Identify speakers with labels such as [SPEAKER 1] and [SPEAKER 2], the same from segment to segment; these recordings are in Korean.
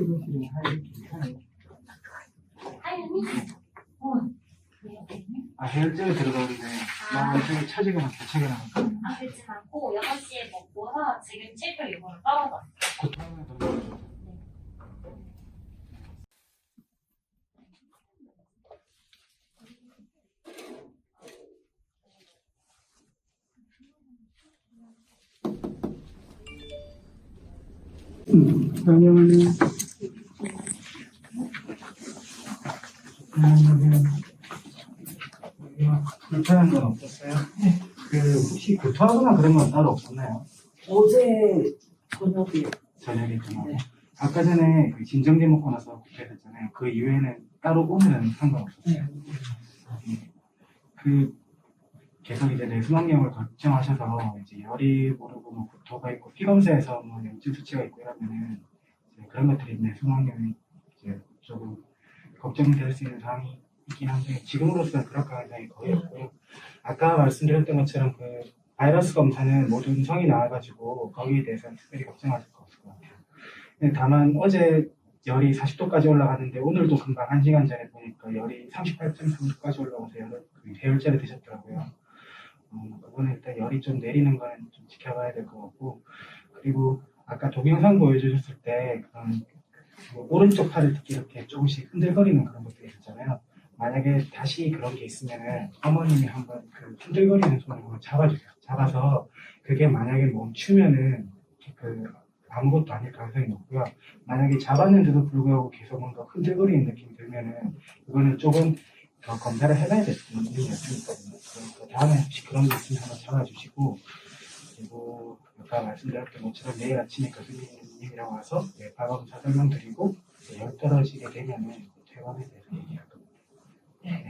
[SPEAKER 1] 출근실은 하얀. 아, 해열제를 들어가는데 나중에 차지가 교체가 나왔거든요.
[SPEAKER 2] 그렇진 않고 6시에 먹고서 지금 7표 이거로 떨어졌어요.
[SPEAKER 1] 고통을 더 안녕하세요. 불편한 건 없었어요? 네. 혹시 구토하거나 그런 건 따로 없었나요?
[SPEAKER 3] 어제 저녁에
[SPEAKER 1] 저녁에
[SPEAKER 3] 네.
[SPEAKER 1] 아까 전에 그 진정제 먹고 나서 구토했잖아요. 그 이후에는 따로 오늘은 상관없었어요. 계속 이제 뇌수막염을 걱정하셔서 이제 열이 오르고 뭐 구토가 있고 피 검사에서 뭐 염증 수치가 있고 이러면은 이제 그런 것들이 뇌수막염이 이제 조금 걱정될 수 있는 사항이 있긴 한데 지금으로서는 그럴 가능성이 거의 없고요. 아까 말씀드렸던 것처럼 그 바이러스 검사는 모두 음성이 나와가지고 거기에 대해서는 특별히 걱정하실 거 없을 것 같아요. 근데 다만 어제 열이 40도까지 올라갔는데 오늘도 금방 1시간 전에 보니까 열이 38.3도까지 올라가서 해열제를 드셨더라고요. 그거는 일단 열이 좀 내리는 거는 좀 지켜봐야 될 것 같고, 그리고 아까 동영상 보여주셨을 때 오른쪽 팔을 특히 이렇게 조금씩 흔들거리는 그런 것들이 있잖아요. 만약에 다시 그런 게 있으면은 어머님이 한번 그 흔들거리는 손을 한번 잡아주세요. 잡아서 그게 만약에 멈추면은 아무것도 아닐 가능성이 높고요. 만약에 잡았는데도 불구하고 계속 뭔가 흔들거리는 느낌이 들면은 그거는 조금 더 검사를 해봐야 될 수 있는 여쭈니까요. 그러니까 다음에 혹시 그런 게 있으면 한번 잡아주시고, 그리고 아까 말씀드렸던 것처럼 내일 아침에 교수님이랑 와서 뇌파검사 설명드리고 열 떨어지게 되면은 퇴원에 대해서 얘기할 겁니다. 네.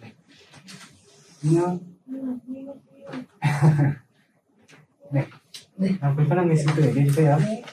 [SPEAKER 1] 네. 안녕. 네. 네. 불편한 게 있으면 또 얘기해 주세요.
[SPEAKER 2] 네.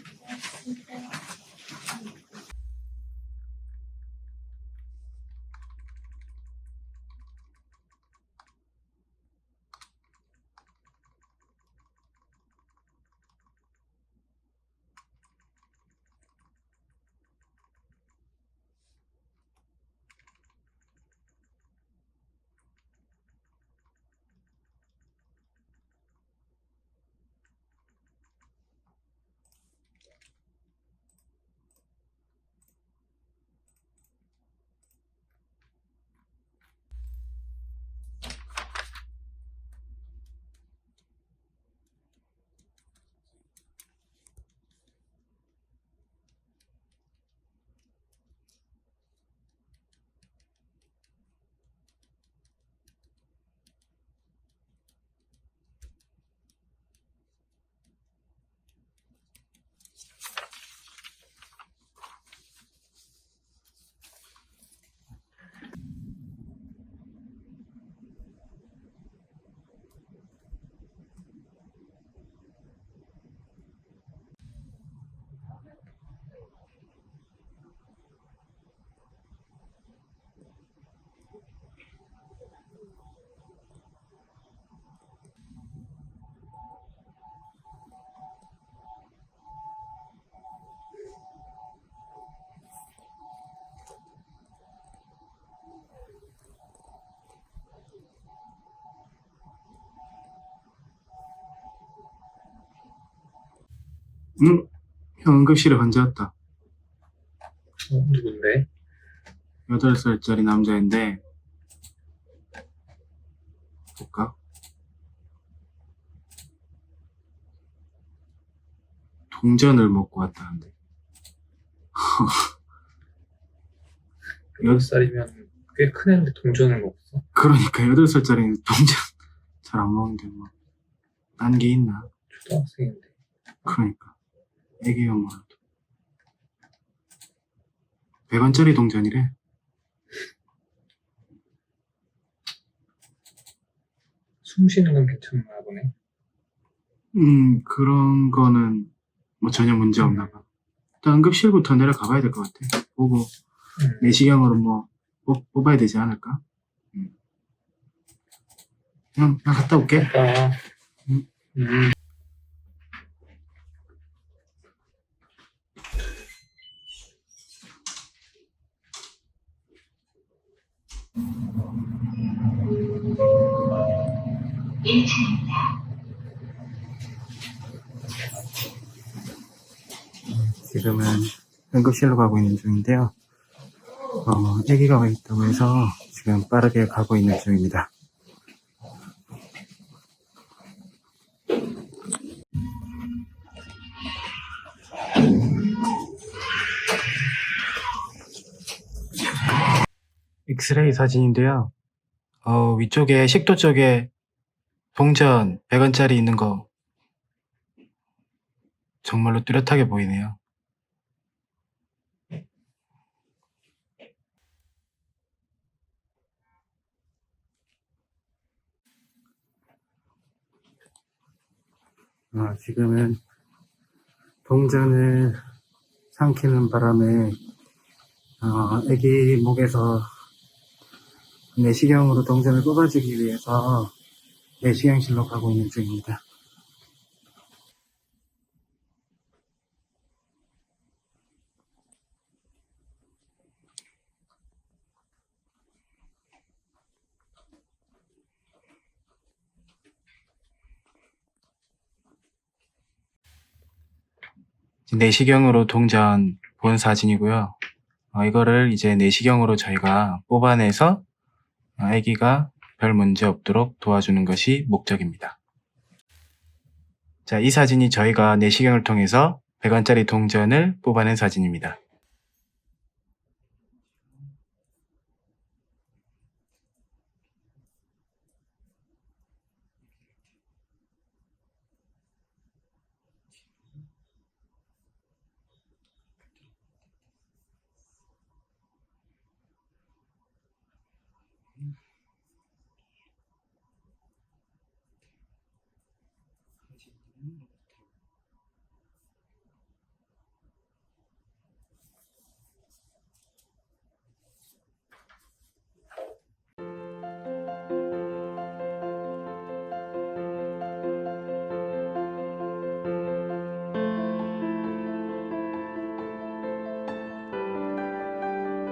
[SPEAKER 1] 형 응급실에 환자 왔다.
[SPEAKER 4] 누군데?
[SPEAKER 1] 8살짜리 남자인데 볼까? 동전을 먹고 왔다는데.
[SPEAKER 4] 8살이면 꽤 큰 애인데 동전을 먹었어?
[SPEAKER 1] 그러니까 8살짜리는 동전 잘 안 먹는데 뭐 딴 게 있나?
[SPEAKER 4] 초등학생인데.
[SPEAKER 1] 그러니까 애기면 뭐라도 100원짜리 동전이래.
[SPEAKER 4] 숨 쉬는 건 괜찮나 보네.
[SPEAKER 1] 그런 거는 뭐 전혀 문제 없나 봐. 일단 응급실부터 내려가 봐야 될 것 같아. 보고 내시경으로 뭐 뽑아야 되지 않을까? 형, 나 갔다 올게.
[SPEAKER 4] 아,
[SPEAKER 1] 지금은 응급실로 가고 있는 중인데요. 아기가 와 있다고 해서 지금 빠르게 가고 있는 중입니다. 엑스레이 사진인데요. 위쪽에 식도 쪽에 동전 100원짜리 있는 거 정말로 뚜렷하게 보이네요. 지금은 동전을 삼키는 바람에 아기 목에서 내시경으로 동전을 뽑아주기 위해서 내시경실로 가고 있는 중입니다. 내시경으로 동전 본 사진이고요. 이거를 이제 내시경으로 저희가 뽑아내서 아기가 별 문제 없도록 도와주는 것이 목적입니다. 자, 이 사진이 저희가 내시경을 통해서 100원짜리 동전을 뽑아낸 사진입니다.